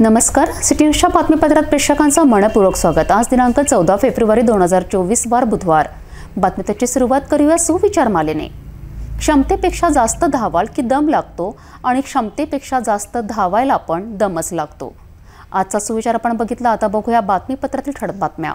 नमस्कार, सिटी न्यूजच्या बातमीपत्रात प्रेक्षकांचं मनपूर्वक स्वागत। आज दिनांक 14 फेब्रुवारी 2024 वार बुधवार। बातमीची सुरुवात करूया सुविचार मालेने। क्षमतेपेक्षा जास्त धावाल की दम लागतो आणि क्षमतेपेक्षा जास्त धावायला पण दमच लागतो। आजचा सुविचार आपण बघितला। आता बघूया बातमीपत्रातील ठळक बातम्या।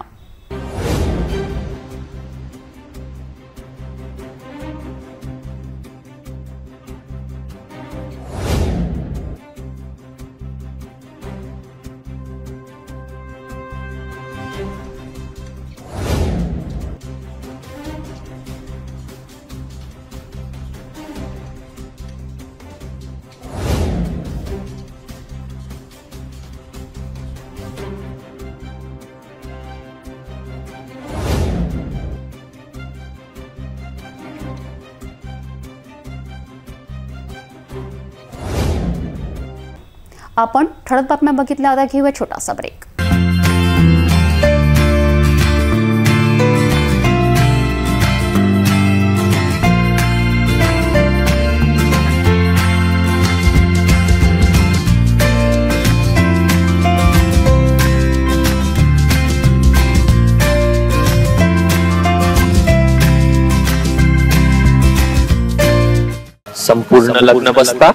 आपण ठळक बातम्या बघितल्या। आता घेऊया छोटासा ब्रेक। संपूर्ण लग्न बसता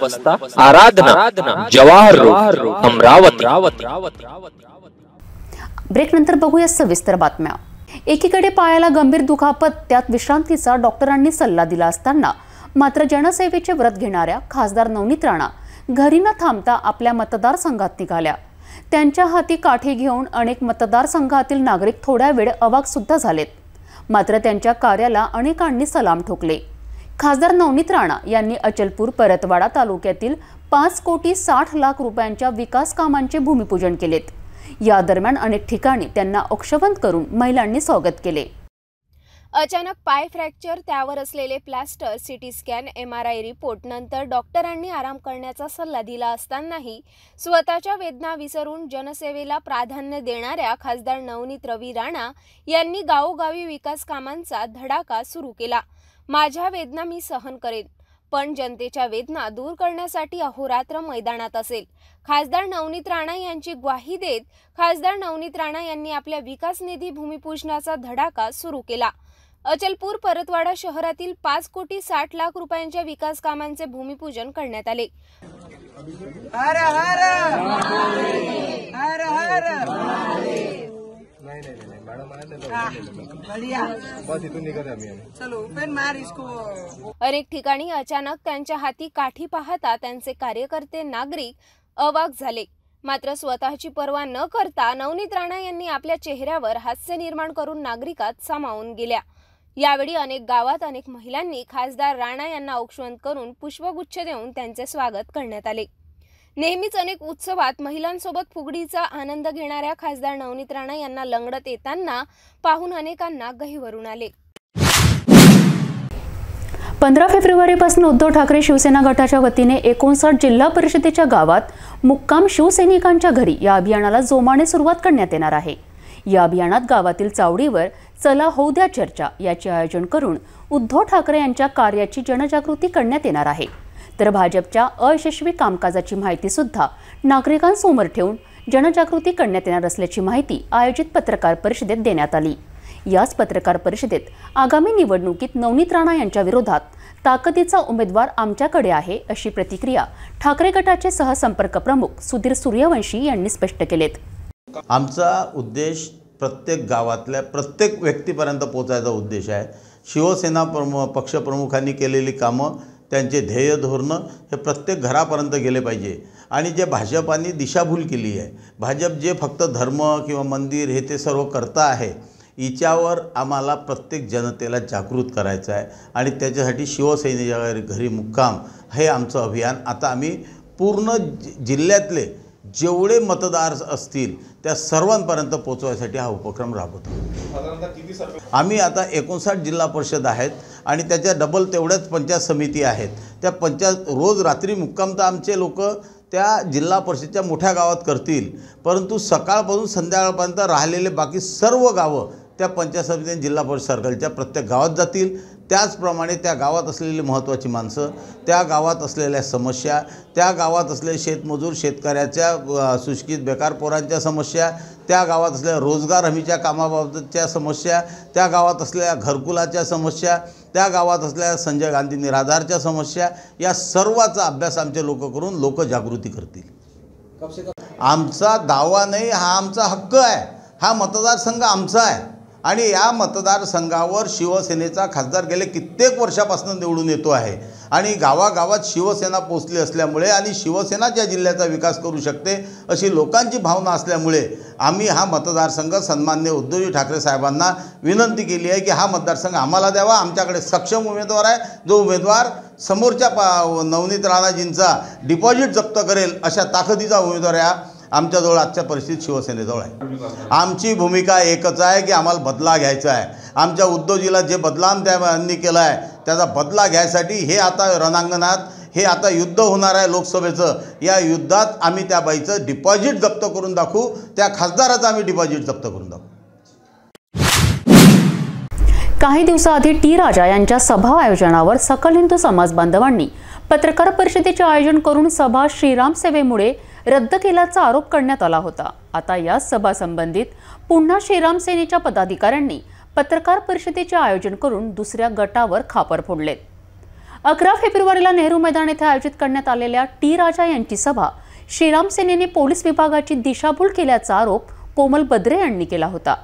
आराधना जवाहर रोड अमरावती। ब्रेक नंतर बघूया सविस्तर बातम्या। एकीकडे पायाला गंभीर दुखापत, त्यात विश्रांतीचा डॉक्टरांनी सल्ला दिला असताना मात्र जनसेवेचे व्रत घेणाऱ्या खासदार नवनीत राणा घरी न थांबता आपल्या मतदारसंघात निघाल्या। त्यांच्या हाती काठी घेऊन अनेक मतदारसंघातील नागरिक थोड्या वेळ अवाक सुद्धा झालेत, मात्र त्यांच्या कार्याला अनेकांनी सलाम ठोकले। खासदार नवनीत राणा यांनी अचलपूर परतवाडा तालुक्यातील 5,60,00,000 रुपयांच्या विकास कामांचे भूमिपूजन केलेत। या दरम्यान अनेक ठिकाणी त्यांना औक्षवंत करून महिलांनी स्वागत केले। अचानक पाय फ्रॅक्चर, त्यावर असलेले plaster, CT scan, MRI report नंतर डॉक्टरांनी आराम करण्याचा सल्ला दिला असतानाही स्वतःच्या वेदना विसरून जनसेवेला प्राधान्य देणाऱ्या खासदार नवनीत रवी राणा यांनी गावोगावी विकास कामांचा धडाका सुरू केला। माझ्या वेदना मी सहन करेन, पण जनतेच्या वेदना दूर करण्यासाठी अहोरात्र मैदानात असेल। खासदार नवनीत राणा यांची ग्वाही देत खासदार नवनीत राणा यांनी आपल्या विकास निधी भूमिपूजनाचा धडाका सुरू केला। अचलपूर परतवाडा शहरातील 5,60,00,000 रुपयांच्या विकास कामांचे भूमिपूजन करण्यात आले। हर हर हर हर अनेक ठिकाणी अचानक त्यांच्या हाती काठी पाहता त्यांचे कार्यकर्ते, नागरिक अवाक झाले, मात्र स्वतःची पर्वा न करता नवनीत राणा यांनी आपल्या चेहऱ्यावर हास्य निर्माण करून नागरिकात सामावून गेल्या। यावेळी अनेक गावात अनेक महिलांनी खासदार राणा यांना औक्षवंत करून पुष्पगुच्छ देऊन त्यांचे स्वागत करण्यात आले। नेहमीच अनेक उत्सवात महिलांसोबत फुगडीचा आनंद घेणाऱ्या खासदार नवनीत राणा यांना लंगडत येताना पाहून अनेकांना गहिवरून आले। 15 फेब्रुवारीपासून उद्धव ठाकरे शिवसेना गटाच्या वतीने 59 जिल्हा परिषदेच्या गावात मुक्काम शिवसैनिकांच्या घरी या अभियानाला जोमाने सुरुवात करण्यात येणार आहे। या अभियानात गावातील चावडीवर चला होऊ द्या चर्चा याचे आयोजन करून उद्धव ठाकरे यांच्या कार्याची जनजागृती करण्यात येणार आहे। तर भाजपच्या अयशस्वी कामकाजाची माहिती सुद्धा नागरिकांसमोर ठेवून जनजागृती करण्यात येणार असल्याची माहिती आयोजित पत्रकार परिषदेत देण्यात आली। याच पत्रकार परिषदेत आगामी निवडणुकीत नवनीत राणा यांच्या विरोधात ताकदीचा उमेदवार आमच्याकडे आहे अशी प्रतिक्रिया ठाकरे गटाचे सहसंपर्क प्रमुख सुधीर सूर्यवंशी यांनी स्पष्ट केलेत। आमचा उद्देश प्रत्येक गावातल्या प्रत्येक व्यक्तीपर्यंत पोहोचायचा उद्देश आहे। शिवसेना पक्षप्रमुखांनी केलेली कामं, त्यांचे ध्येय धोरणं हे प्रत्येक घरापर्यंत गेले पाहिजे। आणि जे भाजपाने दिशाभूल केली आहे, भाजप जे फक्त धर्म किंवा मंदिर हे ते सर्व करता आहे, हिच्यावर आम्हाला प्रत्येक जनतेला जागृत करायचं आहे। आणि त्याच्यासाठी शिवसेनेच्या घरी मुक्काम हे आमचं अभियान आता आम्ही पूर्ण जिल्ह्यातले जेवढे मतदार असतील त्या सर्वांपर्यंत पोहोचवायसाठी हा उपक्रम राबवतो। आम्ही आता 59 जिल्हा परिषद आहेत आणि त्याच्या डबल तेवढ्याच पंचायत समिती आहेत। त्या पंचायत रोज रात्री मुक्काम तर आमचे लोक त्या जिल्हा परिषदेच्या मोठ्या गावात करतील, परंतु सकाळपासून संध्याकाळपर्यंत राहिलेले बाकी सर्व गावं त्या पंचायत समिती जिल्हा परिषद सर्कलच्या प्रत्येक गावात जातील। त्याचप्रमाणे त्या गावात असलेली महत्त्वाची माणसं, त्या गावात असलेल्या समस्या, त्या गावात असलेले शेतमजूर, शेतकऱ्याच्या सुशिक्षित बेकार पोरांच्या समस्या, त्या गावात असलेल्या रोजगार हमीच्या कामाबाबतच्या समस्या, त्या गावात असलेल्या घरकुलाच्या समस्या, त्या गावात असलेल्या संजय गांधी निराधारच्या समस्या, या सर्वाचा अभ्यास आमचे लोक करून लोकजागृती करतील। आमचा दावा नाही, हा आमचा हक्क आहे। हा मतदारसंघ आमचा आहे आणि या मतदारसंघावर शिवसेनेचा खासदार गेले कित्येक वर्षापासून निवडून येतो आहे आणि गावागावात शिवसेना पोचली असल्यामुळे आणि शिवसेना ज्या जिल्ह्याचा विकास करू शकते अशी लोकांची भावना असल्यामुळे आम्ही हा मतदारसंघ सन्माननीय उद्धवजी ठाकरे साहेबांना विनंती केली आहे की हा मतदारसंघ आम्हाला द्यावा। आमच्याकडे सक्षम उमेदवार आहे, जो उमेदवार समोरच्या नवनीत राणाजींचा डिपॉझिट जप्त करेल अशा ताकदीचा उमेदवार आहे आमच्याजवळ आजच्या परिस्थितीत शिवसेनेजवळ आहे। आमची भूमिका एकच आहे की आम्हाला बदला घ्यायचा आहे। आमच्या उद्धवजीला जे बदलाम त्यांनी केला आहे त्याचा बदला घ्यायसाठी हे आता रणांगणात हे आता युद्ध होणार आहे लोकसभेचं। या युद्धात आम्ही त्या बाईचं डिपॉझिट जप्त करून दाखवू, त्या खासदाराचं आम्ही डिपॉझिट जप्त करून दाखवू। काही दिवसाआधी टी राजा यांच्या सभा आयोजनावर सकल हिंदू समाज बांधवांनी पत्रकार परिषदेचे आयोजन करून सभा श्रीराम सेवेमुळे रद्द केल्याचा आरोप करण्यात आला होता। आता या सभा संबंधित पुन्हा श्रीराम सेनेच्या पदाधिकाऱ्यांनी पत्रकार परिषदेचे आयोजन करून दुसऱ्या गटावर खापर फोडलेत। 11 फेब्रुवारीला नेहरू मैदान येथे आयोजित करण्यात आलेल्या टी राजा यांची सभा श्रीराम सेनेने पोलीस विभागाची दिशाभूल केल्याचा आरोप कोमल बद्रे यांनी केला होता।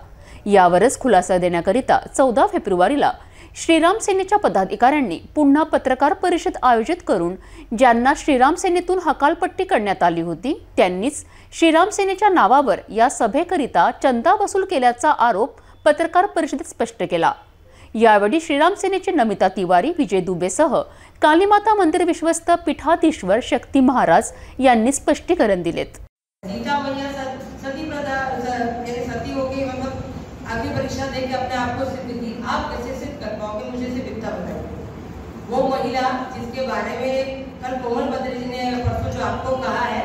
यावरच खुलासा देण्याकरिता 14 फेब्रुवारीला श्रीराम सेनेच्या पदाधिकाऱ्यांनी पुन्हा पत्रकार परिषद आयोजित करून ज्यांना श्रीराम सेनेतून हकालपट्टी करण्यात आली होती त्यांनीच श्रीराम सेनेच्या नावावर या सभेकरिता चंदा वसूल केल्याचा आरोप पत्रकार परिषदेत स्पष्ट केला। यावेळी श्रीराम सेनेचे नमिता तिवारी, विजय दुबेसह कालीमाता मंदिर विश्वस्त पीठाधीश्वर शक्ती महाराज यांनी स्पष्टीकरण दिलेत। आगे परीक्षा देके अपने आप को सिद्ध की, आप कैसे सिद्ध कर पाओगे? मुझे सिर्फ इतना बताइए। वो महिला जिसके बारे में कल कोमल बद्रे जी ने परसों जो आपको कहा है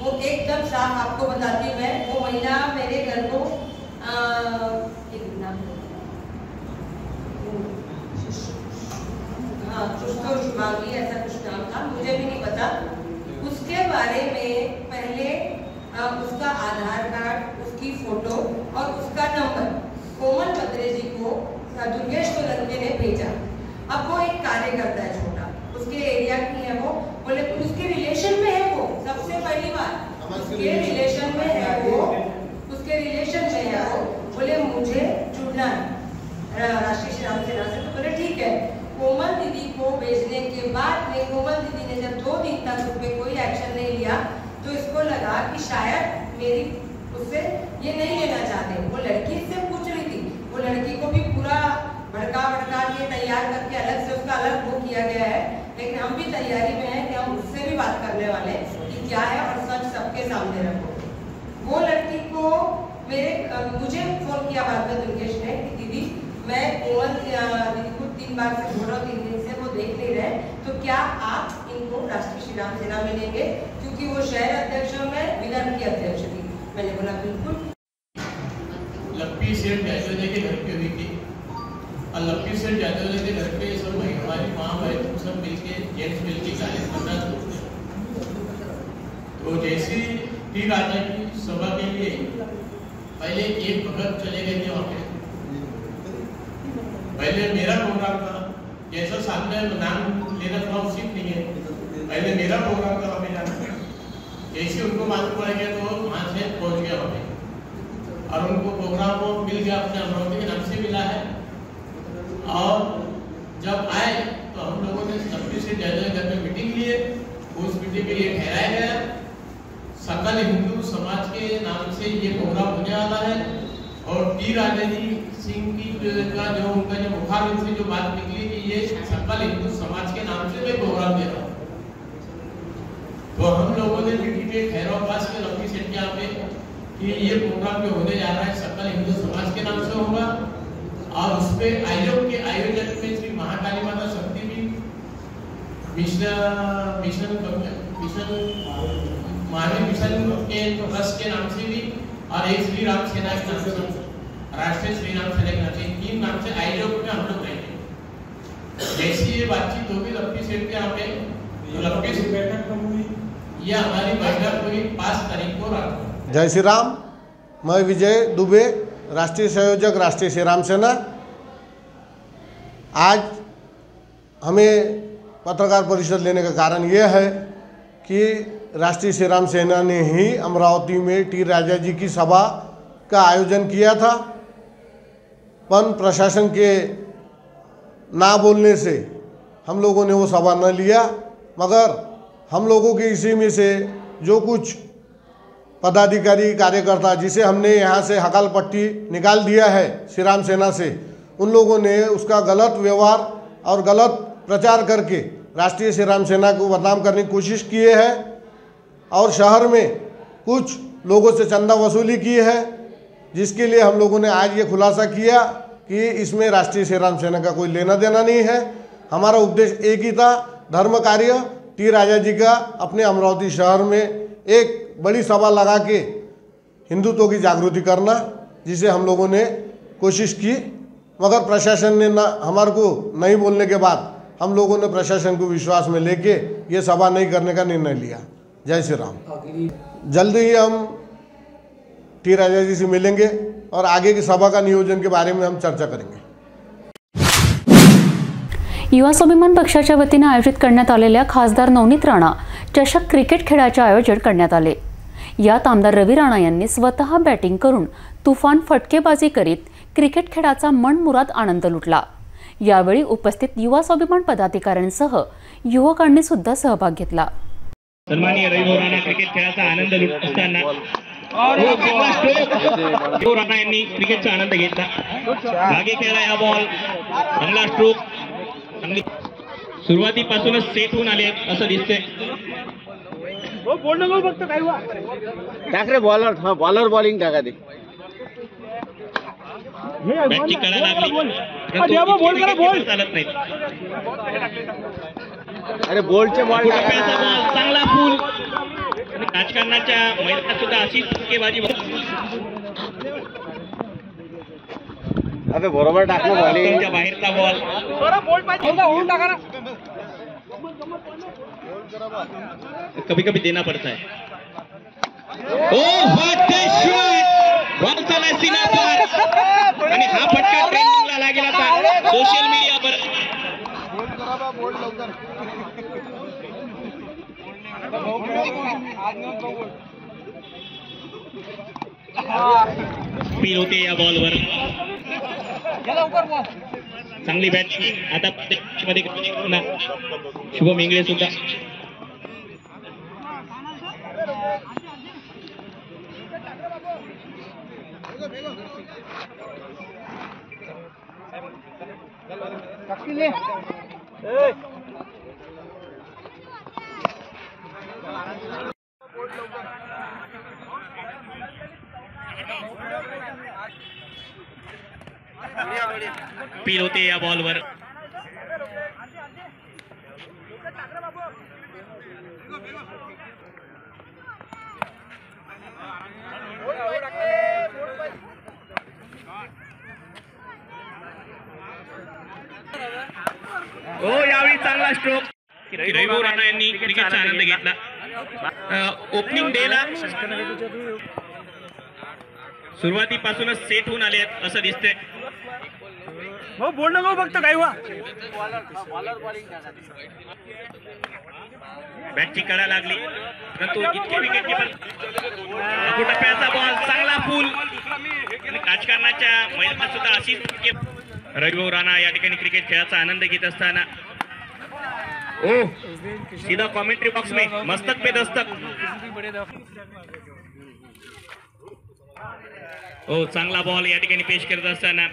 वो एकदम साफ आपको बताती मैं, वो महिला मेरे घर को शुभांगी ऐसा कुछ नाम था, मुझे भी नहीं पता। उसके बारे में पहले उसका आधार कार्ड, उसकी फोटो और उसका नंबर कोमल बद्रे जी को दुर्गेश सोलंकी ने भेजा। अब वो एक कार्यकर्ता है छोटा, उसके एरिया की है, वो बोले उसके रिलेशन में है, वो सबसे पहली बात उसके रिलेशन में है, वो उसके रिलेशन में है, वो बोले मुझे जुड़ना है राष्ट्रीय श्रीराम सेना से। तो बोले ठीक है। कोमल दीदी को भेजने के बाद में कोमल दीदी ने जब 2 दिन तक उस पर कोई एक्शन नहीं लिया तो इसको लगा कि शायद मेरी उससे ये नहीं लेना चाहते। वो लड़की से पूछ रही थी, वो लड़की को भी पूरा भड़का के तैयार करके अलग से उसका अलग वो किया गया है, लेकिन हम भी तैयारी में हैं कि हम उससे भी बात करने वाले कि क्या है और सच सबके सामने रखो। वो लड़की को मुझे फोन किया बाद में दुर्गेश ने कि दीदी मैं कोमल दीदी को 3 बार से बोल रहा हूँ, 3 दिन से वो देख नहीं रहे, तो क्या आप इनको राष्ट्रीय श्रीराम सेना में लेंगे? क्योंकि वो शहर अध्यक्ष में विधान की अध्यक्ष थी। मैंने बोला बिल्कुल। लप्पी सेठ जायदव के घर पे हुई थी और लप्पी सेठ जायदव के घर पे सब हमारी माँ बहन सब मिलके जेंट्स मिलके गाली करना। तो जैसे टी राजा की सभा के लिए पहले एक भगत चले गए थे वहाँ पे। पहले मेरा प्रोग्राम था, जैसा सामने नाम लेना थोड़ा उचित नहीं है, पहले मेरा प्रोग्राम था वहाँ पे जाना। जैसे उनको मालूम पड़ गया तो वहाँ से पहुँच गया वहाँ पे और उनको प्रोग्राम को मिल गया, अपने अमरावती के नाम से मिला है। और जब आए तो हम लोगों ने लप्पी सेठ जायदव घर में मीटिंग लिए। उस मीटिंग के लिए ठहराया गया सकल हिंदू समाज के नाम से ये प्रोग्राम होने वाला है और टी राजा सिंह की का जो उनका जो मुखार से जो बात निकली कि ये सकल हिंदू समाज के नाम से मैं प्रोग्राम दे रहा हूँ। तो हम लोगों ने मीटिंग के ठहराव पास के लप्पी सेठ के यहाँ पे कि ये प्रोग्राम जो होने जा रहा है सकल हिंदू समाज के नाम से होगा और उस पर आयोग के आयोजन में श्री महाकाली माता शक्ति भी महावीर मिशन के ट्रस्ट के नाम से भी और एक श्री राम सेना के नाम से राष्ट्रीय श्री राम सेना के नाम से, 3 नाम से आयोजक में हम लोग रहेंगे। जैसी ये बातचीत होगी लप्पी सेठ के यहाँ पे, तो लप्पी से बैठक होगी, ये हमारी बैठक हुई 5 तारीख को रात को। जय श्री राम। मैं विजय दुबे, राष्ट्रीय संयोजक राष्ट्रीय श्री राम सेना। आज हमें पत्रकार परिषद लेने का कारण यह है कि राष्ट्रीय श्री राम सेना ने ही अमरावती में टी राजा जी की सभा का आयोजन किया था, पर प्रशासन के ना बोलने से हम लोगों ने वो सभा न लिया। मगर हम लोगों के इसी में से जो कुछ पदाधिकारी कार्यकर्ता जिसे हमने यहाँ से हकाल पट्टी निकाल दिया है श्री राम सेना से, उन लोगों ने उसका गलत व्यवहार और गलत प्रचार करके राष्ट्रीय श्री राम सेना को बदनाम करने की कोशिश किए है और शहर में कुछ लोगों से चंदा वसूली की है, जिसके लिए हम लोगों ने आज ये खुलासा किया कि इसमें राष्ट्रीय श्री राम सेना का कोई लेना देना नहीं है। हमारा उद्देश्य एक ही था, धर्म कार्य टी राजा जी का अपने अमरावती शहर में एक बड़ी सभा लगा के हिंदुत्व की जागृति करना, जिसे हम लोगों ने कोशिश की। मगर प्रशासन ने ना हमारे को नहीं बोलने के बाद हम लोगों ने प्रशासन को विश्वास में लेके ये सभा नहीं करने का निर्णय लिया। जय श्री राम। जल्दी ही हम टी राजा जी से मिलेंगे और आगे की सभा का नियोजन के बारे में हम चर्चा करेंगे। युवा स्वाभिमान पक्षाच्या वतीने आयोजित करण्यात आलेल्या खासदार नवनीत राणा चषक क्रिकेट खेळाचे आयोजन करण्यात आले। यात आमदार रवी राणा यांनी स्वतः बॅटिंग करून तुफान फटकेबाजी करीत क्रिकेट खेळाचा मनमुराद आनंद लुटला। यावेळी उपस्थित युवा स्वाभिमान पदाधिकाऱ्यांसह युवकांनी सुद्धा सहभाग घेतला। सन्माननीय रवी राणा क्रिकेट खेळाचा आनंद लुटत असताना राणा यांनी क्रिकेटचा आनंद घेतला। मागे खेळला हा बॉल, चांगला स्ट्रोक, सुरुवातीपासूनच सेट होऊन आले असं दिसतंय। टाक रे बॉलर, हाँ बॉलर बॉलिंग टाका दे। बॅटची कडा लागली, बॉल चालत नाही। अरे बोलचे बॉल, चांगला फूल, राजकारणाच्या मैदानात सुद्धा अशीच फटकेबाजी। अबे बरोबर टाकलं बॉलिंग, बाहेरचा बॉल, कभी कभी देना पड़ता है। बॉल चालला सीमा पार आणि हा फटका ट्रेंडिंगला लागेला था सोशल मीडियावर। स्पीड होते या बॉलवर, चांगली बॅटिंग आता मध्ये शुभम इंगळे सुद्धा। स्पीड होते या बॉलवर, यावेळी चांगला स्ट्रोक। रवी राणा यांनी क्रिकेटचा आनंद घेतला। ओपनिंग डेला सुरुवातीपासूनच सेट होऊन आले असं दिसतंय। बोलणं फक्त काय हुआ, बॅटची कडा लागली, परंतु इतके विकेट कीपर टप्प्याचा बॉल, चांगला फूल, राजकारणाच्या मैदानात सुद्धा अशीच रवी राणा या ठिकाणी क्रिकेट खेळाचा आनंद घेत असताना सीधा कमेंट्री बॉक्स में मस्तक पे दस्तक। चांगला बॉल या ठिकाणी पेश करत असताना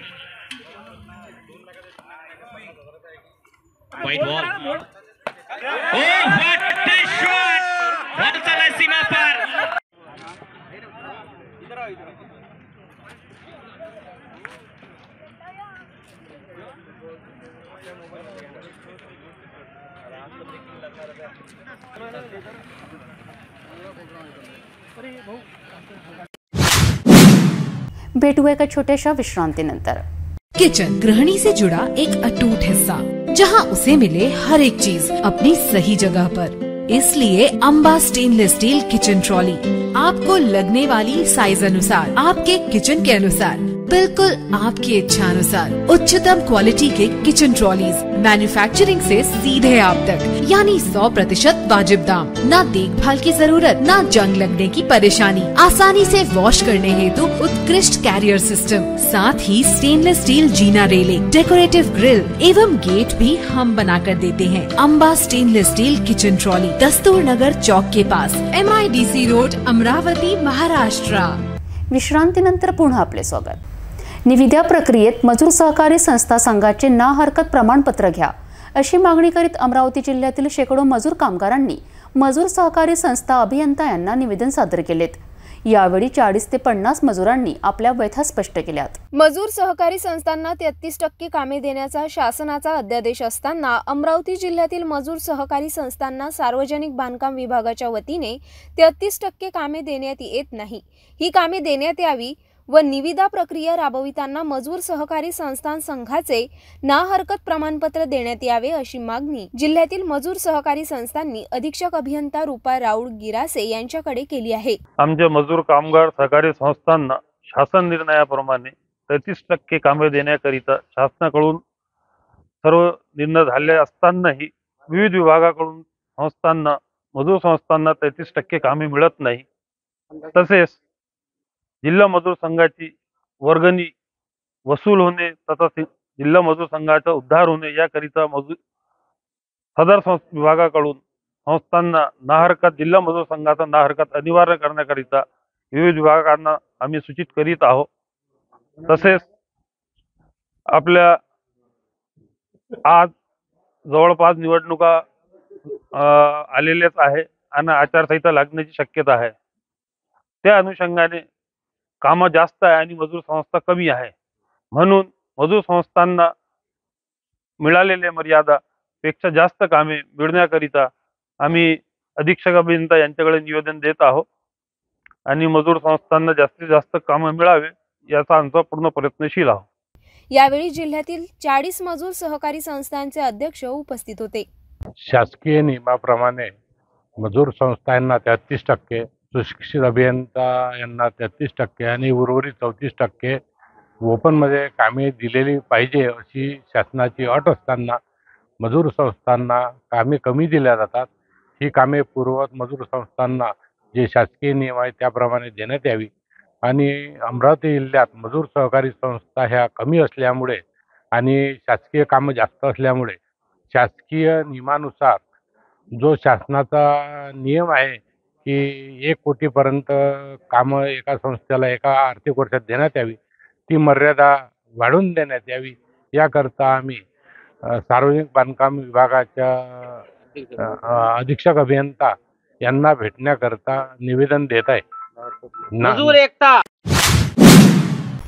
white ball, what a shot, ball चालला सीमा पार। भेटूया एका छोट्याशा विश्रांतीनंतर। किचन गृहिणी से जुड़ा एक अटूट हिस्सा, जहां उसे मिले हर एक चीज अपनी सही जगह पर। इसलिए Amba stainless steel kitchen trolley आपको लगने वाली साइज अनुसार, आपके किचन के अनुसार, बिल्कुल आपकी इच्छा अनुसार उच्चतम क्वालिटी के किचन ट्रॉलीज मैन्युफैक्चरिंग से सीधे आप तक, यानी 100% वाजिब दाम, ना देखभाल की जरूरत, ना जंग लगने की परेशानी, आसानी से वॉश करने हेतु उत्कृष्ट कैरियर सिस्टम, साथ ही स्टेनलेस स्टील जीना रेलिंग, डेकोरेटिव ग्रिल एवं गेट भी हम बना कर देते हैं। Amba stainless steel kitchen trolley, Dastur Nagar चौक के पास, MIDC रोड, अमरावती, महाराष्ट्र। विश्रांतीनंतर पुन्हा आपले स्वागत। निविदा प्रक्रियेत मजूर सहकारी संस्था संघाचे ना हरकत प्रमाणपत्र घ्या अशी मागणी करीत अमरावती जिल्ह्यातील शेकडो मजूर कामगारांनी मजूर सहकारी संस्था अभियंता यांना निवेदन सादर केलेत। यावेळी 40 ते 50 मजुरांनी आपल्या व्यथा स्पष्ट केल्यात। मजूर सहकारी संस्थांना 33% कामे देण्याचा शासनाचा अध्यादेश असताना अमरावती जिल्ह्यातील मजूर सहकारी संस्थांना सार्वजनिक बांधकाम विभागाच्या वतीने 33% कामे देण्यात येत नाही। ही कामे देण्यात यावी व निविदा प्रक्रिया राबविताना मजूर सहकारी संस्थान संघाचे ना हरकत प्रमाणपत्र देण्यात यावे अशी मागणी जिल्ह्यातील मजूर सहकारी संस्थांनी अधीक्षक अभियंता रूपा राऊळ गिरासे यांच्याकडे केली आहे। आमच्या मजूर कामगार सहकारी संस्थांना शासन निर्णयाप्रमाणे 33% कामे देण्याकरिता शासनाकडून सर्व निर्णय झाले असतानाही विविध विभागाकडून संस्थांना मजूर संस्थांना 33% कामे मिळत नाही। तसेच जिल्हा मजूर संघाची वर्गणी वसूल होणे तथा जिल्हा मजूर संघाचा उद्धार होणे याकरिता सदर विभागाकडून संस्थांना ना हरकत जिल्हा मजूर संघाचा ना हरकत अनिवार्य करण्याकरिता विविध विभागांना आम्ही सूचित करीत आहोत। तसेच आपल्या आज जवळपास निवडणुका आलेल्याच आहे आणि आचारसंहिता लागण्याची शक्यता आहे। त्या अनुषंगाने काम जास्त आहे आणि मजूर संस्था कमी आहे, म्हणून मजूर संस्थांना मिळालेल्या मर्यादा पेक्षा जास्त कामे मिळण्याकरिता आम्ही अधीक्षक अभियंता यांच्याकडे निवेदन देत आहोत आणि मजूर संस्थांना जास्तीत जास्त कामे मिळावे याचा आमचा पूर्ण प्रयत्नशील आहोत। यावेळी जिल्ह्यातील 40 मजूर सहकारी संस्थांचे अध्यक्ष उपस्थित होते। शासकीय नियमाप्रमाणे मजूर संस्थांना 33%, सुशिक्षित अभियंता यांना 33% आणि उर्वरित 34% ओपन मध्ये कामे दिलेली पाहिजे अशी शासनाची अट असताना मजूर संस्थांना कामे कमी दिल्या जातात। ही कामे पूर्ववत मजूर संस्थांना जे शासकीय नियम आहे त्याप्रमाणे देण्यात यावी आणि अमरावती जिल्ह्यात मजूर सहकारी संस्था ह्या कमी असल्यामुळे आणि शासकीय कामे जास्त असल्यामुळे शासकीय नियमानुसार जो शासनाचा नियम आहे की 1 कोटीपर्यंत कामं एका संस्थेला एका आर्थिक वर्षात देण्यात यावी, ती मर्यादा वाढवून देण्यात यावी याकरता आम्ही सार्वजनिक बांधकाम विभागाच्या अधीक्षक अभियंता यांना भेटण्याकरता निवेदन देत आहे। मजूर एकता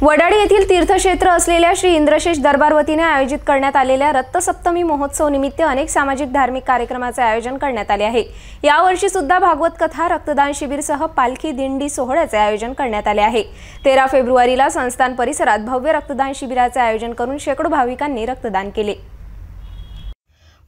वडाळी येथील तीर्थक्षेत्र असलेल्या श्री इंद्रशेष दरबार वतीने आयोजित करण्यात आलेल्या रथसप्तमी महोत्सव निमित्त अनेक सामाजिक धार्मिक कार्यक्रमाचे आयोजन करण्यात आले आहे। यावर्षी सुद्धा भागवत कथा, रक्तदान शिबिरसह पालखी दिंडी सोहळ्याचे आयोजन करण्यात आले आहे। 13 फेब्रुवारीला संस्थान परिसरात भव्य रक्तदान शिबिराचे आयोजन करून शेकडो भाविकांनी रक्तदान केले।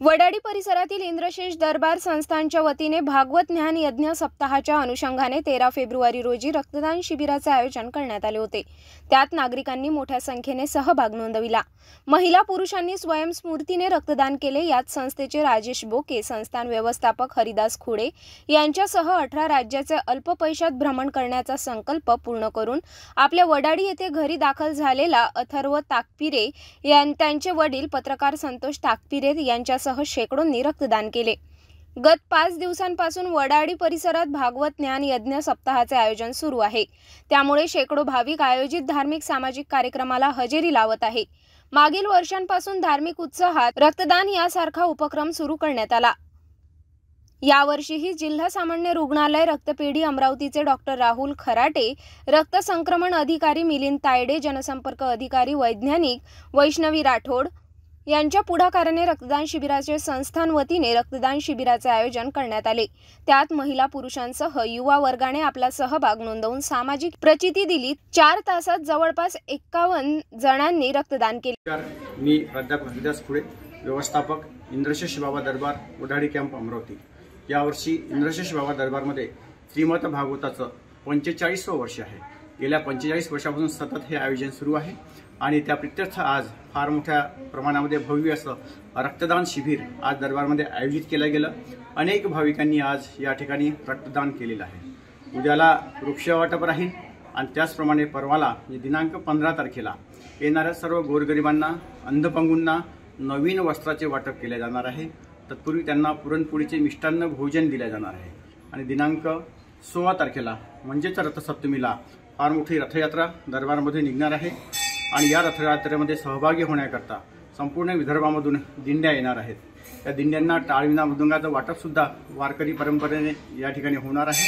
वडाळी परिसरातील इंद्रशेष दरबार संस्थानच्या वतीने भागवत ज्ञान यज्ञ सप्ताहाच्या अनुषंगाने 13 फेब्रुवारी रोजी रक्तदान शिबिराचे आयोजन करण्यात आले होते। त्यात नागरिकांनी मोठ्या संख्येने सहभाग नोंदविला। महिला पुरुषांनी स्वयंस्फूर्तीने रक्तदान केले। यात संस्थेचे राजेश बोके, संस्थान व्यवस्थापक हरिदास खुडे यांच्यासह 18 राज्याचे अल्प पैशात भ्रमण करण्याचा संकल्प पूर्ण करून आपल्या वडाळी येथे घरी दाखल झालेला अथर्व ताकपिरे त्यांचे वडील पत्रकार संतोष ताकपिरे यांच्यासह शेकडोंनी रक्तदान केले। गत 5 दिवसांपासून वडाळी परिसरात भागवत ज्ञान यज्ञ सप्ताहाचे आयोजन सुरू आहे। त्यामुळे शेकडो भाविक आयोजित धार्मिक सामाजिक कार्यक्रमाला हजेरी लावत आहे। मागील वर्षांपासून धार्मिक उत्साहात रक्तदान यासारखा उपक्रम सुरू करण्यात आला। यावर्षीही जिल्हा सामान्य रुग्णालय रक्तपेढी अमरावतीचे डॉक्टर राहुल खराटे, रक्त संक्रमण अधिकारी मिलिंद तायडे, जनसंपर्क अधिकारी वैज्ञानिक वैष्णवी राठोड, यांच्या पुढाकाराने रक्तदान शिबिराचे संस्थान वतीने रक्तदान शिबिराचे आयोजन करण्यात आले। त्यात महिला पुरुषांसह युवा वर्गाने आपला सहभाग नोंदवून सामाजिक प्रचिती दिली। 4 तासात जवळपास 51 जणांनी रक्तदान केले। मी प्राध्यापक हरिदास खुळे, व्यवस्थापक इंद्रशेष बाबा दरबार उडाडी कॅम्प अमरावती। यावर्षी इंद्रशेष बाबा दरबारमध्ये श्रीमद भागवताचं 45वं वर्ष आहे। गेल्या 45 वर्षापासून सतत हे आयोजन सुरू आहे आणि त्या प्रित्यर्थ आज फार मोठ्या प्रमाणामध्ये भव्य असं रक्तदान शिबिर आज दरबारमध्ये आयोजित केलं गेलं। अनेक भाविकांनी आज या ठिकाणी रक्तदान केलेलं आहे। उद्याला वृक्ष वाटप राहील आणि त्याचप्रमाणे परवाला दिनांक 15 तारखेला येणाऱ्या सर्व गोरगरिबांना, अंधपंगूंना नवीन वस्त्राचे वाटप केले जाणार आहे। तत्पूर्वी त्यांना पुरणपोळीचे मिष्टान्न भोजन दिले जाणार आहे आणि दिनांक 16 तारखेला म्हणजेच रथसप्तमीला फार मोठी रथयात्रा दरबारमध्ये निघणार आहे आणि या रथयात्रेमध्ये सहभागी होण्याकरता संपूर्ण विदर्भामधून दिंड्या येणार आहेत। या दिंड्यांना टाळविना मृदुंगाचं वाटपसुद्धा वारकरी परंपरेने या ठिकाणी होणार आहे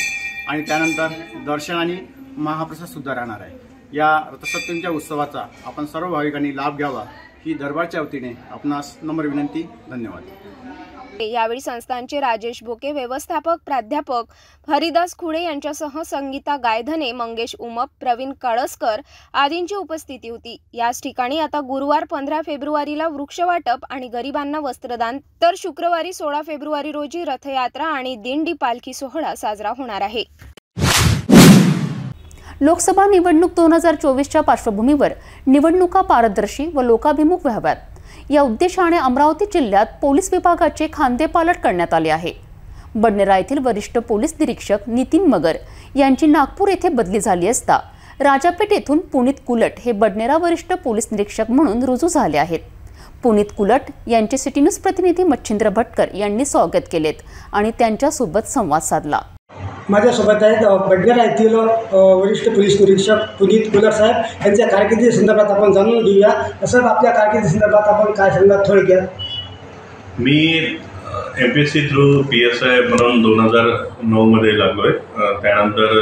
आणि त्यानंतर दर्शन आणि महाप्रसादसुद्धा राहणार आहे। या रथसप्तमीच्या उत्सवाचा आपण सर्व भाविकांनी लाभ घ्यावा ही दरबारच्या वतीने आपणास नम्र विनंती। धन्यवाद। यावेळी संस्थानचे राजेश बोके, व्यवस्थापक प्राध्यापक हरिदास खुळे यांच्यासह संगीता गायधने, मंगेश उमप, प्रवीण कळसकर आदींची उपस्थिती होती। याच ठिकाणी आता गुरुवार 15 फेब्रुवारीला वृक्ष वाटप आणि गरिबांना वस्त्रदान, तर शुक्रवारी 16 फेब्रुवारी रोजी रथयात्रा आणि दिंडी पालखी सोहळा साजरा होणार आहे। लोकसभा निवडणूक 2024च्या पार्श्वभूमीवर निवडणुका पारदर्शी व लोकाभिमुख व्हाव्यात या उद्देशाने अमरावती जिल्ह्यात पोलीस विभागाचे खांदेपालट करण्यात आले आहे। बडनेरा येथील वरिष्ठ पोलीस निरीक्षक नितीन मगर यांची नागपूर येथे बदली झाली असता राजापेठ येथून पुनीत कुलट हे बडनेरा वरिष्ठ पोलीस निरीक्षक म्हणून रुजू झाले आहेत। पुनीत कुलट यांचे सिटी न्यूज प्रतिनिधी मच्छिंद्र भटकर यांनी स्वागत केलेत आणि त्यांच्यासोबत संवाद साधला। माझ्यासोबत आहेत बडनेरा येथील वरिष्ठ पोलीस निरीक्षक पुनीत कुलट साहेब यांच्या कारकिर्दी संदर्भात आपण जाणून घेऊया। असं आपल्या कारकिर्दी संदर्भात आपण काय सांगणार थोडक्यात? मी MPSC थ्रू PSI म्हणून 2009 मध्ये लागलोय। त्यानंतर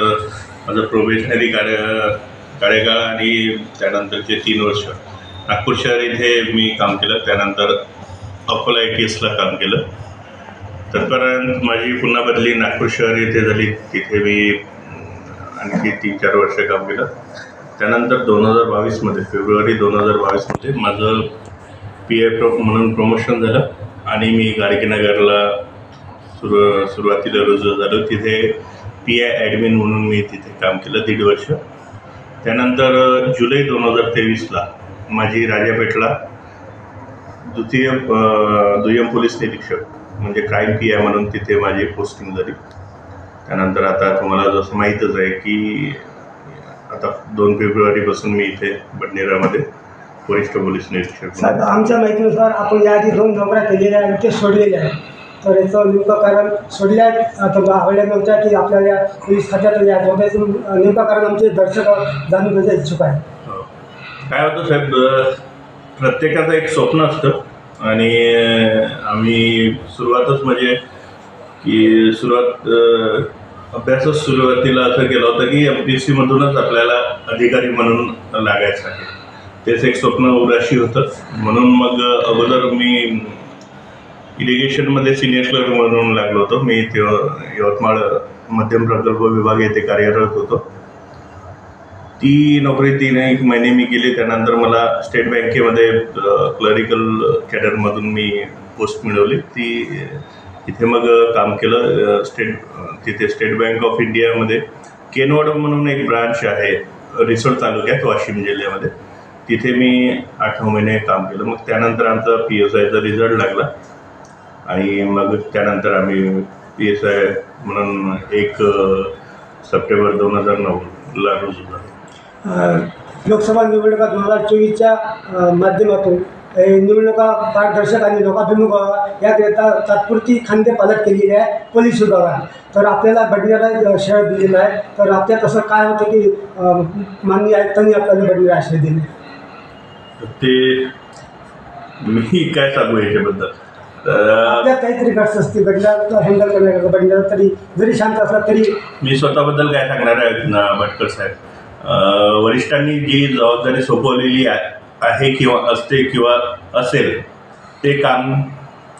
माझं प्रोबेशनरी कार्यकाळ आणि त्यानंतरचे 3 वर्ष नागपूर शहर इथे मी काम केलं। त्यानंतर अकोला ITSला काम केलं। तत्पर्यंत माझी पुन्हा बदली नागपूर शहर येथे झाली। तिथे मी आणखी 3-4 वर्ष काम केलं। त्यानंतर 2022 मध्ये फेब्रुवारी 2022 मध्ये माझं PI म्हणून प्रमोशन झालं आणि मी गाडगेनगरला सुरुवातीला रुजू झालो। तिथे PI ॲडमिन म्हणून मी तिथे काम केलं 1.5 वर्ष। त्यानंतर जुलै 2023ला माझी राजापेठला दुय्यम पोलीस निरीक्षक म्हणजे क्राईम PI म्हणून तिथे माझी पोस्टिंग झाली। त्यानंतर आता तुम्हाला जसं माहीतच आहे की आता 2 फेब्रुवारीपासून मी इथे बडनेरामध्ये वरिष्ठ पोलीस निरीक्षक। आमच्या माहितीनुसार आपण याआधी 2 नोकऱ्या केलेल्या आणि ते सोडलेल्या आहेत, तर याचं नेमकं कारण सोडल्या आवडल्या नव्हत्या की आपल्याला पोलीस खात्यात यायचं होतं? नेमकं कारण आमचे दर्शक जाणून घेण्याचा इच्छुक आहे। काय होतं साहेब, प्रत्येकाचं एक स्वप्न असतं आणि आम्ही सुरुवातच म्हणजे की अभ्यासच सुरुवातीला असं केलं होतं की MPSC मधूनच आपल्याला अधिकारी म्हणून लागायचं आहे। तेच एक स्वप्न उराशी होतं। म्हणून मग अगोदर मी इरिगेशनमध्ये सिनियर क्लर्क म्हणून लागलो होतो। मी यवतमाळ मध्यम प्रकल्प विभाग येथे कार्यरत होतो। ती नोकरी 3 महिने मी केली। त्यानंतर मला स्टेट बँकेमध्ये क्लरिकल कॅडरमधून मी पोस्ट मिळवली। तिथे मग काम केलं। तिथे स्टेट बँक ऑफ इंडियामध्ये केनवड म्हणून एक ब्रांच आहे रिसोड तालुक्यात वाशिम जिल्ह्यामध्ये, तिथे मी 8 महिने काम केलं। मग त्यानंतर आमचा PSIचा रिझल्ट लागला आणि मग त्यानंतर आम्ही PSI म्हणून 1 सप्टेंबर 2009ला रुजू झालो। लोकसभा निवडणुका 2024च्या माध्यमातून निवडणुका पारदर्शक आणि लोकाभिमुख याकरिता तात्पुरती खांदेपालट केलेली आहे पोलीस विभागात। तर आपल्याला बडनेरा शहर दिलेलं आहे, तर आपल्यात असं काय होतं की माननीय आयुक्तांनी आपल्याला बडनेरा शहर दिले? ते मी काय सांगू याच्याबद्दल? आपल्यात काहीतरी गट्स असते बडनेरा हँडल करण्याकरता। बडनेरा तरी जरी शांत असला तरी मी स्वतःबद्दल काय सांगणार आहे भटकर साहेब, वरिष्ठांनी जी जबाबदारी सोपवलेली आहे किंवा असते किंवा असेल ते काम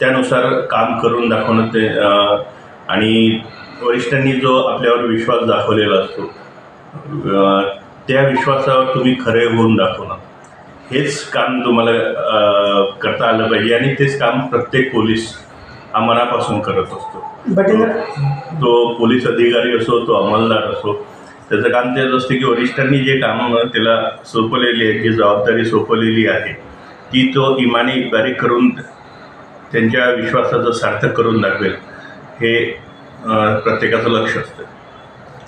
त्यानुसार काम करून दाखवणं ते आणि वरिष्ठांनी जो आपल्यावर विश्वास दाखवलेला असतो त्या विश्वासावर तुम्ही खरे होऊन दाखवणं हेच काम तुम्हाला करता आलं पाहिजे आणि तेच काम प्रत्येक पोलीस हा मनापासून करत असतो. तो पोलीस अधिकारी असो, तो अंमलदार असो, त्याचं काम तेच असते की वरिष्ठांनी जे काम त्याला सोपवलेली आहे, जी जबाबदारी सोपवलेली आहे ती तो इमानी बारीक करून त्यांच्या विश्वासाचं सार्थक करून दाखवेल हे प्रत्येकाचं लक्ष असतं.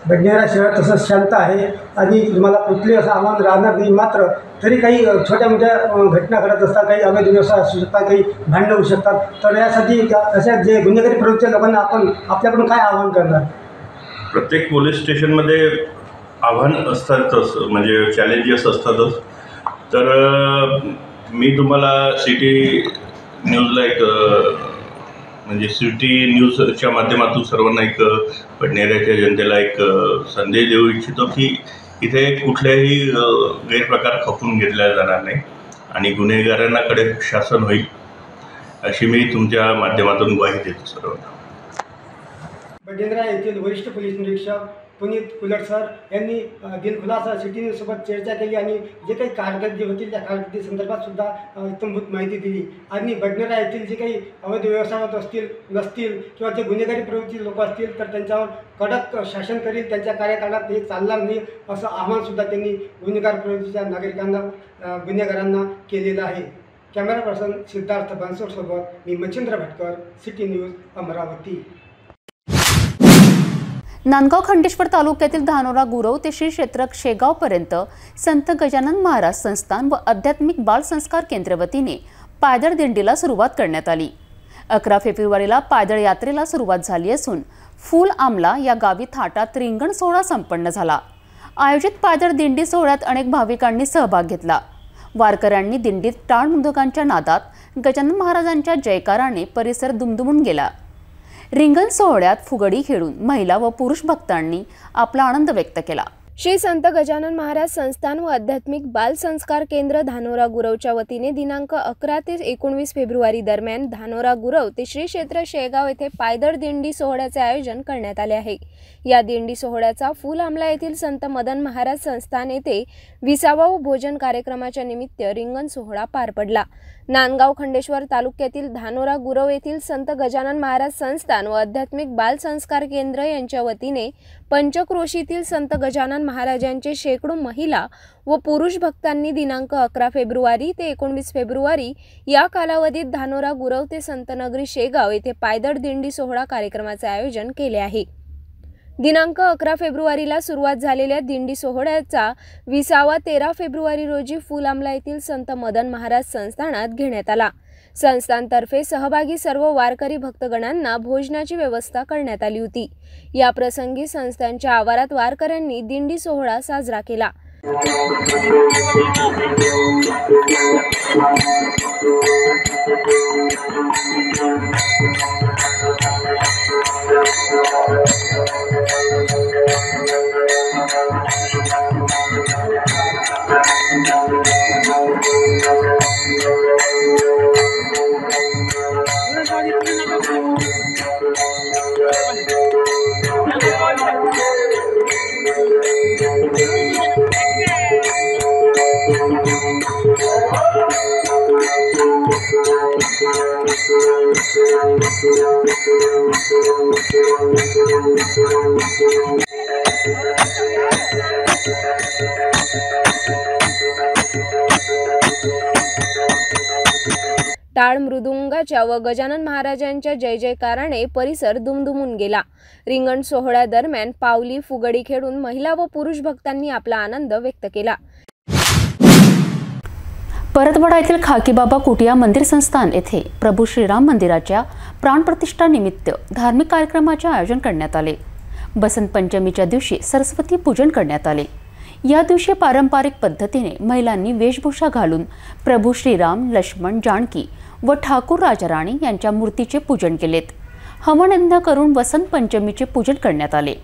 बडनेरा शहर तसंच शांत आहे आणि तुम्हाला कुठले असं आव्हान राहणार नाही. मात्र तरी काही छोट्या मोठ्या घटना घडत असतात, काही अवैध व्यवसाय असू शकतात, काही भांडणं होऊ शकतात. तर यासाठी अशा जे गुन्हेगारी प्रवृत्तीच्या लोकांना आपण आपल्याकडून काय आव्हान करणार? प्रत्येक पोलीस स्टेशनमध्ये आव्हान असतातच, म्हणजे चॅलेंजेस असतातच. तर मी तुम्हाला सिटी न्यूजला एक म्हणजे सिटी न्यूजच्या माध्यमातून सर्वांना एक बडनेऱ्याच्या जनतेला एक संदेश देऊ इच्छितो की इथे कुठल्याही गैरप्रकार खपून घेतला जाणार नाही आणि गुन्हेगारांकडे शासन होईल अशी मी तुमच्या माध्यमातून ग्वाही देतो सर्वांना. बडनेरा येथील वरिष्ठ पोलीस निरीक्षक पुनीत कुलट सर यांनी दिलखुलास सिटी न्यूजसोबत चर्चा केली आणि जे काही कारकिर्दी होतील त्या कारकिर्दीसंदर्भात सुद्धा इत्थंभूत माहिती दिली. आणि बडनेरा येथील जे काही अवैध व्यवसाय होत असतील नसतील किंवा जे गुन्हेगारी प्रवृत्ती लोक असतील तर त्यांच्यावर कडक शासन करील, त्यांच्या कार्यकाळात हे चालणार नाही असं आव्हानसुद्धा त्यांनी गुन्हेगार प्रवृत्तीच्या नागरिकांना गुन्हेगारांना केलेलं आहे. कॅमेरा पर्सन सिद्धार्थ बनसोडसोबत मी मच्छिंद्र भटकर, सिटी न्यूज, अमरावती. नांदगाव खंडेश्वर तालुक्यातील धानोरा गुरव ते श्री क्षेत्र शेगावपर्यंत संत गजानन महाराज संस्थान व आध्यात्मिक बाल संस्कार केंद्र वतीने पायदळ दिंडीला सुरुवात करण्यात आली. 11 फेब्रुवारीला पायदळ यात्रेला सुरुवात झाली असून फुल आमला या गावी थाटात रिंगण सोहळा संपन्न झाला. आयोजित पायदळ दिंडी सोहळ्यात अनेक भाविकांनी सहभाग घेतला. वारकऱ्यांनी दिंडीत टाळ मृदुकांच्या नादात गजानन महाराजांच्या जयकाराने परिसर दुमदुमून गेला. रिंगण सोहळ्यात फुगडी खेळून महिला व पुरुष भक्तांनी आपला आनंद व्यक्त केला. श्री संत गजानन महाराज संस्थान व आध्यात्मिक बाल संस्कार केंद्र धानोरा गुरवच्या वतीने दिनांक 11 ते 19 फेब्रुवारी दरम्यान धानोरा गुरव ते श्री क्षेत्र शेगाव येथे पायदळ दिंडी सोहळ्याचे आयोजन करण्यात आले आहे. या दिंडी सोहळ्याचा फुल आमला येथील संत मदन महाराज संस्थान येथे 20वा भोजन कार्यक्रमाच्या निमित्त रिंगण सोहळा पार पडला. नांदगाव खंडेश्वर तालुक्यातील धानोरा गुरव येथील संत गजानन महाराज संस्थान व आध्यात्मिक बाल संस्कार केंद्र यांच्या वतीने पंचक्रोशीतील संत गजानन महाराजांचे शेकडो महिला व पुरुष भक्तांनी दिनांक 11 फेब्रुवारी ते 19 फेब्रुवारी या कालावधीत धानोरा गुरव ते संतनगरी शेगाव येथे पायदळ दिंडी सोहळा कार्यक्रमाचे आयोजन केले आहे. दिनांक 11 फेब्रुवारीला सुरुवात झालेल्या दिंडी सोहळ्याचा 20वा 13 फेब्रुवारी रोजी फुल आमला येथील संत मदन महाराज संस्थानात घेण्यात आला. संस्थानतर्फे सहभागी सर्व वारकरी भक्तगणांना भोजनाची व्यवस्था करण्यात आली होती. या प्रसंगी संस्थानच्या आवारात वारकऱ्यांनी दिंडी सोहळा साजरा केला. टाळ मृदुंगाच्या व गजानन महाराजांच्या जय जयकाराने परिसर दुमदुमून गेला. रिंगण सोहळ्या दरम्यान पावली फुगडी खेळून महिला व पुरुष भक्तांनी आपला आनंद व्यक्त केला. परतवाडा येथील खाकीबाबा कुटिया मंदिर संस्थान येथे प्रभू श्रीराम मंदिराच्या प्राणप्रतिष्ठा निमित्त धार्मिक कार्यक्रमाचे आयोजन करण्यात आले. बसंत पंचमीच्या दिवशी सरस्वती पूजन करण्यात आले. या दिवशी पारंपरिक पद्धतीने महिलांनी वेशभूषा घालून प्रभू श्रीराम, लक्ष्मण, जानकी व ठाकूर राजाराणी यांच्या मूर्तीचे पूजन केलेत. हवनयज्ञ करून वसंत पंचमीचे पूजन करण्यात आले.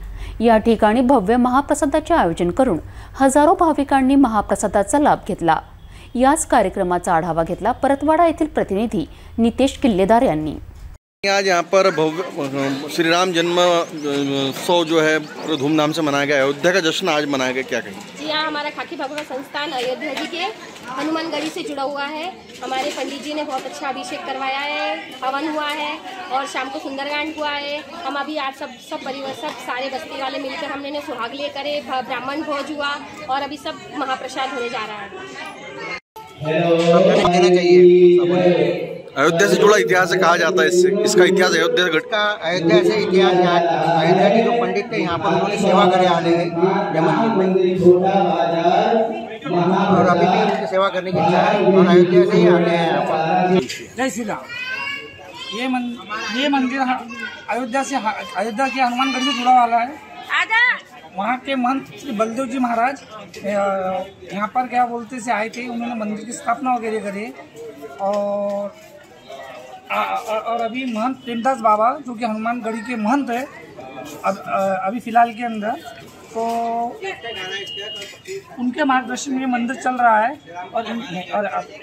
या ठिकाणी भव्य महाप्रसादाचे आयोजन करून हजारो भाविकांनी महाप्रसादाचा लाभ घेतला. याच कार्यक्रमाचा आढावा घेतला परतवाडा येथील प्रतिनिधी नितेश किल्लेदार यांनी। आज यहाँ पर भव्य श्री राम जन्म उत्सव जो है धूमधाम से मनाया गया। अयोध्या का जश्न आज मनाया गया, क्या कहेंगे? जी हाँ, हमारा खाकी बाबा का संस्थान अयोध्या जी के हनुमानगढ़ी से जुड़ा हुआ है। हमारे पंडित जी ने बहुत अच्छा अभिषेक करवाया है, हवन हुआ है और शाम को सुंदरकांड हुआ है। हम अभी आज सब परिवार सारे बस्ती वाले मिलकर हमने सुहागले करे, ब्राह्मण भोज हुआ और अभी सब महाप्रसाद होने जा रहा है। अयोध्या से जुड़ा इतिहास कहा जाता है, इसका इतिहास अयोध्या से अयोध्या से इतिहास, अयोध्या के जो पंडित थे यहाँ पर उन्होंने सेवा करे आने हैं और अभी भी उनकी सेवा करने की इच्छा है और अयोध्या से ही आते हैं यहाँ पर। जय श्री राम। ये मंदिर अयोध्या के हनुमानगढ़ी से जुड़ा वाला है। वहाँ के महंत श्री बलदेव जी महाराज यहाँ पर क्या बोलते से आए थे, उन्होंने मंदिर की स्थापना वगैरह करी और अभी महंत प्रेमदास बाबा जो कि हनुमानगढ़ी के महंत है अभी फिलहाल के अंदर, तो उनके मार्गदर्शन में मंदिर चल रहा है और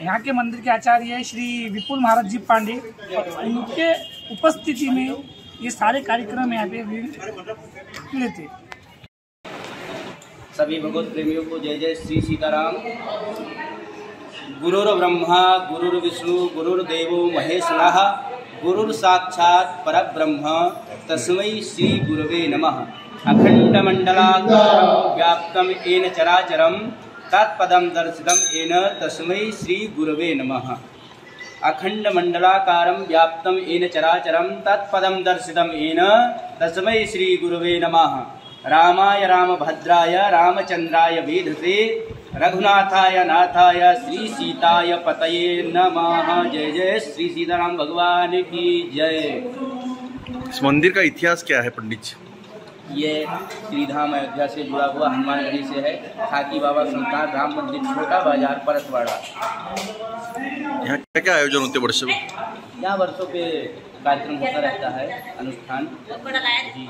यहाँ के मंदिर के आचार्य श्री विपुल महाराज जी पांडे और उनके उपस्थिति में ये सारे कार्यक्रम यहाँ पे लेते। सभी भगवत प्रेमियों को जय जय श्री सीताराम। गुरुर् ब्रह्मा गुरुर्विष्णु गुरुर्देवो महेश्वरः गुरुर् साक्षात् परब्रह्म तस्मै श्री गुरवे नमः। अखंडमंडलाकारं व्याप्तं येन चराचरं तत्पदं दर्शितं येन तस्मै श्री गुरवे नमः। अखंडमंडलाकारं व्याप्तं येन चराचरं तत्पदं दर्शितं येन तस्मै श्री गुरवे नमः। रामाय रामभद्राय रामचंद्राय वेधसे रघुनाथाय नाथाय श्री सीताय पतये नमः। जय जय श्री सीताराम भगवान की जय। इस मंदिर का इतिहास क्या है पंडित जी? ये श्रीधाम अयोध्या से जुड़ा हुआ हनुमानगढ़ी से है। खाकी बाबा संस्थान राम मंदिर छोटा बाजार परतवाड़ा। यहाँ क्या क्या आयोजन होते वर्ष में? यहाँ वर्षों पे कार्यक्रम होता रहता है, अनुष्ठान जी।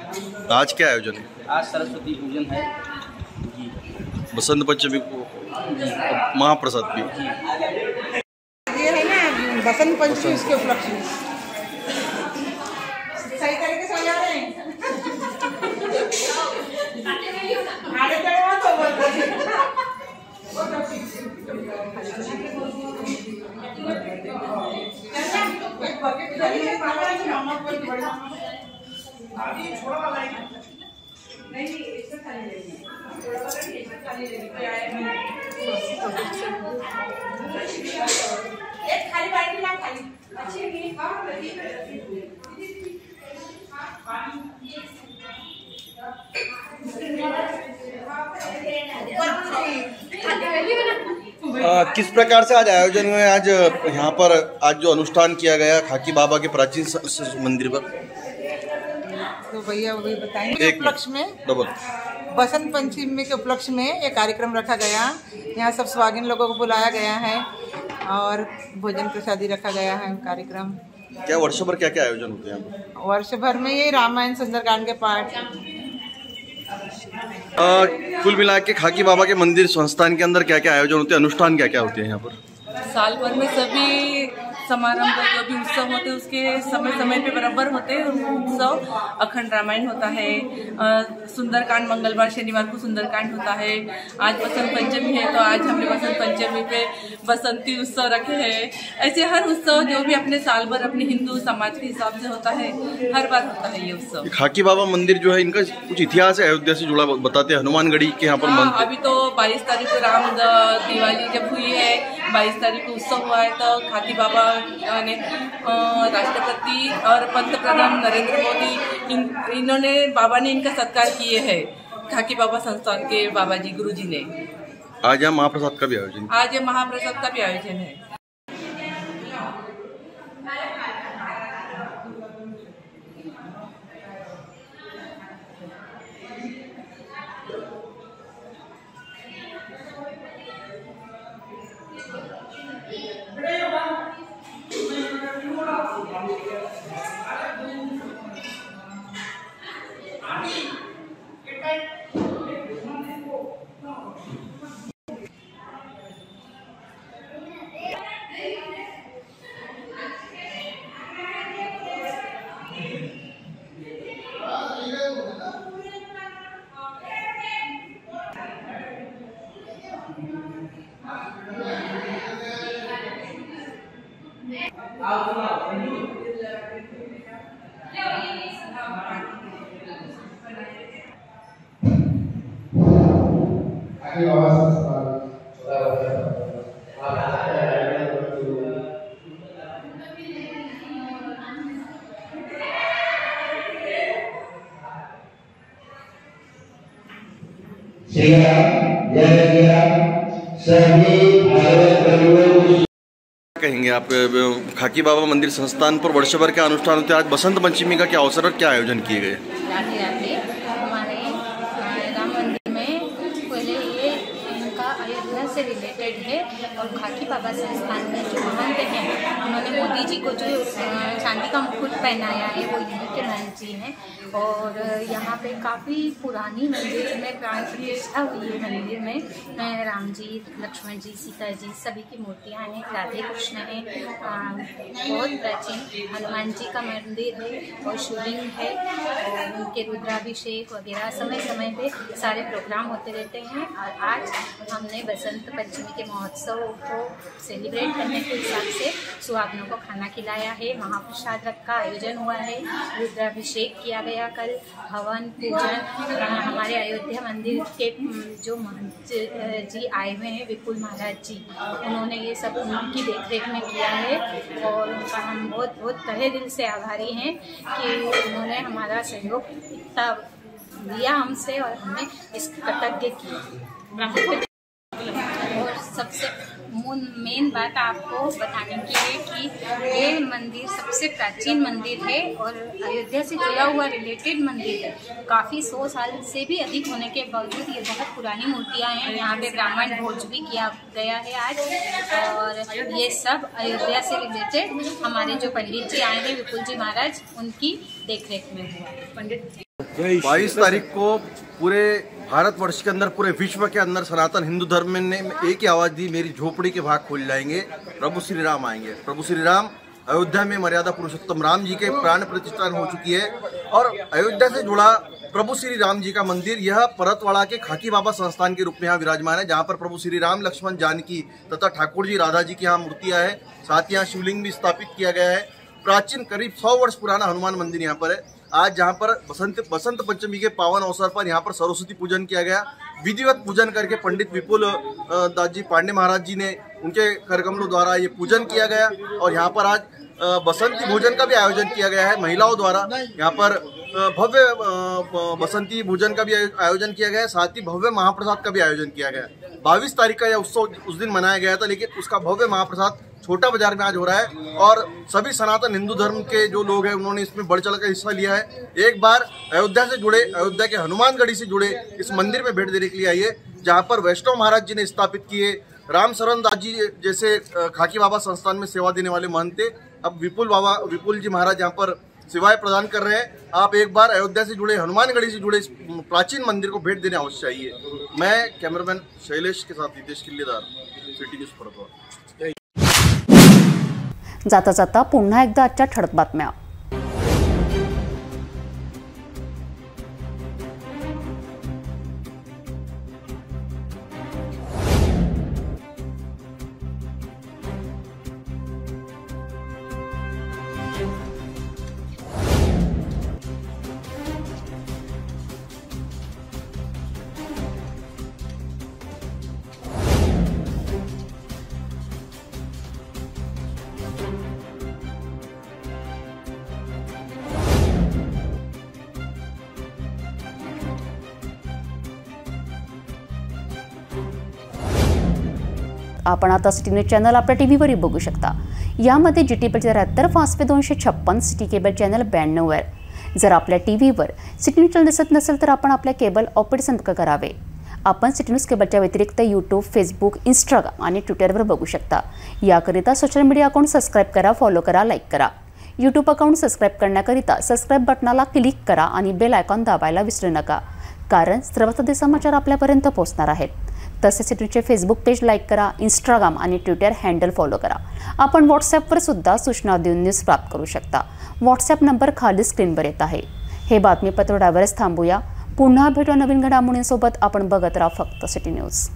आज क्या आयोजन है? आज सरस्वती पूजन है जी, बसंत पंचमी को महाप्रसाद भी। ये है ना बसंत पंचमी, इसके उपलक्ष्य में सही तरीके से हो जा रहे हैं। खाली बाल्टी ला खाली किस प्रकार से आज आयोजन हुए? आज यहाँ पर आज जो अनुष्ठान किया गया खाकी बाबा के प्राचीन मंदिर पर, तो भैया वही बताएंगे। उपलक्ष्य में बसंत पंचमी के उपलक्ष्य में एक कार्यक्रम रखा गया। यहाँ सब स्वागीन लोगों को बुलाया गया है और भोजन प्रसादी रखा गया है कार्यक्रम। क्या वर्ष भर क्या क्या आयोजन होते हैं? वर्ष भर में ये रामायण सुंदरकांड के पाठ। कुल मिला के खाकी बाबा के मंदिर संस्थान के अंदर क्या क्या आयोजन होते हैं, अनुष्ठान क्या क्या होते हैं यहाँ पर? साल भर में सभी समारंभ जो भी उत्सव होते हैं उसके समय समय पे बराबर होते हैं उत्सव। अखंड रामायण होता है, सुंदरकांड मंगलवार शनिवार को सुंदरकांड होता है। आज बसंत पंचमी है तो आज हमने बसंत पंचमी पे बसंती उत्सव रखे हैं। ऐसे हर उत्सव जो भी अपने साल भर अपने हिंदू समाज के हिसाब से होता है, हर बार होता है ये उत्सव। खाकी बाबा मंदिर जो है इनका कुछ इतिहास है अयोध्या से जुड़ा, बताते हैं हनुमानगढ़ी के यहाँ पर मंदिर। अभी तो 22 तारीख को राम दिवाली जब हुई है, 22 तारीख को उत्सव हुआ है, तो खाकी बाबा ने राष्ट्रपति और पंतप्रधान नरेंद्र मोदी इन्होंने बाबा ने इनका सत्कार किए हैं। खाकी बाबा संस्थान के बाबा जी गुरु जी ने आज यहाँ महाप्रसाद का भी आयोजन, आज महाप्रसाद का भी आयोजन है। कहेंगे आप खाकी बाबा मंदिर संस्थान पर वर्षभर के अनुष्ठान होते हैं, आज बसंत पंचमी का क्या अवसर और क्या आयोजन किए गए? राधे राधे। हमारे राम मंदिर में पहले ये इनका अयोध्या से रिलेटेड है और खाकी बाबा संस्थान में जो महंत हैं उन्होंने मोदी जी को जो चांदी का मुकुट पहनाया है वो यहीं के महंत जी हैं। और यहाँ पे काफ़ी पुरानी मंदिर में प्राण प्रतिष्ठा हुई है। मंदिर में राम जी, लक्ष्मण जी, सीता जी सभी की मूर्तियाँ हैं, राधे कृष्ण हैं, बहुत प्राचीन हनुमान जी का मंदिर है और शिवलिंग है और उनके रुद्राभिषेक वगैरह समय समय पे सारे प्रोग्राम होते रहते हैं। और आज हमने बसंत पंचमी के महोत्सव को सेलिब्रेट करने के हिसाब से सुहागनों को खाना खिलाया है, महाप्रसाद का आयोजन हुआ है, रुद्राभिषेक किया गया, कल हवन पूजन। हमारे अयोध्या मंदिर के जो महंत जी आए हुए हैं विपुल महाराज जी, उन्होंने ये सब उनकी देखरेख में किया है और उनका हम बहुत बहुत तहे दिल से आभारी हैं कि उन्होंने हमारा सहयोग इतना दिया हमसे और हमें इस कृतज्ञ किया। और सबसे मेन बात आपको बताने की है कि ये मंदिर सबसे प्राचीन मंदिर है और अयोध्या से जुड़ा हुआ रिलेटेड मंदिर है। काफ़ी 100 साल से भी अधिक होने के बावजूद ये बहुत पुरानी मूर्तियाँ हैं। यहाँ पे ब्राह्मण भोज भी किया गया है आज और ये सब अयोध्या से रिलेटेड हमारे जो पंडित जी आए हैं विपुल जी महाराज, उनकी देखरेख में हुआ। पंडित 22 तारीख को पूरे भारतवर्ष के अंदर, पूरे विश्व के अंदर सनातन हिंदू धर्म ने एक ही आवाज दी, मेरी झोपड़ी के भाग खोल जाएंगे, प्रभु श्री राम आएंगे। प्रभु श्री राम अयोध्या में मर्यादा पुरुषोत्तम राम जी के प्राण प्रतिष्ठान हो चुकी है और अयोध्या से जुड़ा प्रभु श्री राम जी का मंदिर यह परतवाड़ा के खाकी बाबा संस्थान के रूप में यहाँ विराजमान है, जहाँ पर प्रभु श्री राम, लक्ष्मण, जानकी तथा ठाकुर जी, राधा जी की यहाँ मूर्तियाँ हैं। साथ ही यहाँ शिवलिंग भी स्थापित किया गया है। प्राचीन करीब 100 वर्ष पुराना हनुमान मंदिर यहाँ पर है। आज जहाँ पर बसंत पंचमी के पावन अवसर पर यहाँ पर सरस्वती पूजन किया गया। विधिवत पूजन करके पंडित विपुल दास जी पांडे महाराज जी ने उनके करकमलों द्वारा ये पूजन किया गया और यहाँ पर आज बसंती भोजन का भी आयोजन किया गया है महिलाओं द्वारा। यहाँ पर भव्य बसंती भोजन का भी आयोजन किया गया है, साथ ही भव्य महाप्रसाद का भी आयोजन किया गया है। 22 तारीख का यह उत्सव उस दिन मनाया गया था, लेकिन उसका भव्य महाप्रसाद छोटा बाजार में आज हो रहा है और सभी सनातन हिंदू धर्म के जो लोग हैं उन्होंने इसमें बढ़ चढ़कर हिस्सा लिया है। एक बार अयोध्या से जुड़े, अयोध्या के हनुमानगढ़ी से जुड़े इस मंदिर में भेंट देने के लिए आइए, जहाँ पर वैष्णव महाराज जी ने स्थापित किए, राम शरण दास जी जैसे खाकी बाबा संस्थान में सेवा देने वाले महंत थे, अब विपुल जी महाराज यहाँ पर सेवाएं प्रदान कर रहे हैं। आप एक बार अयोध्या से जुड़े, हनुमानगढ़ी से जुड़े इस प्राचीन मंदिर को भेंट देने अवश्य आइए। मैं कैमरामैन शैलेश के साथ नितेश किल्लेदार, सिटी न्यूज परतवाड़ा। जाता जाता पुन्हा एकदा आजच्या ठळक बातम्या। आपण आता सिटी न्यूज चॅनल आपल्या टीव्हीवरही बघू शकता। यामध्ये GTPL 73 Fastway 256, city cable channel 92 वर। जर आपल्या टीव्हीवर सिटी न्यूज चॅनल दिसत नसेल तर आपण आपल्या केबल ऑपरेटर संपर्क करावे। आपण सिटी न्यूज केबलच्या व्यतिरिक्त YouTube, Facebook, Instagram आणि ट्विटरवर बघू शकता। याकरिता सोशल मीडिया अकाउंट सबस्क्राइब करा, फॉलो करा, लाईक करा। YouTube अकाउंट सबस्क्राइब करण्याकरिता सबस्क्राइब बटनाला क्लिक करा आणि बेल आयकॉन दाबायला विसरू नका, कारण सर्वसाधारण समाचार आपल्यापर्यंत पोहोचणार आहेत। तसेच सिटीचे फेसबुक पेज लाईक करा, इंस्टाग्राम आणि ट्विटर हँडल फॉलो करा। आपण व्हॉट्सॲपवर सुद्धा सूचना देऊन न्यूज प्राप्त करू शकता। व्हॉट्सॲप नंबर खाली स्क्रीनवर येत आहे। हे बातमीपत्र डायवरच थांबूया। पुन्हा भेटू नवीन घडामोडींसोबत। आपण बघत राहा फक्त सिटी न्यूज।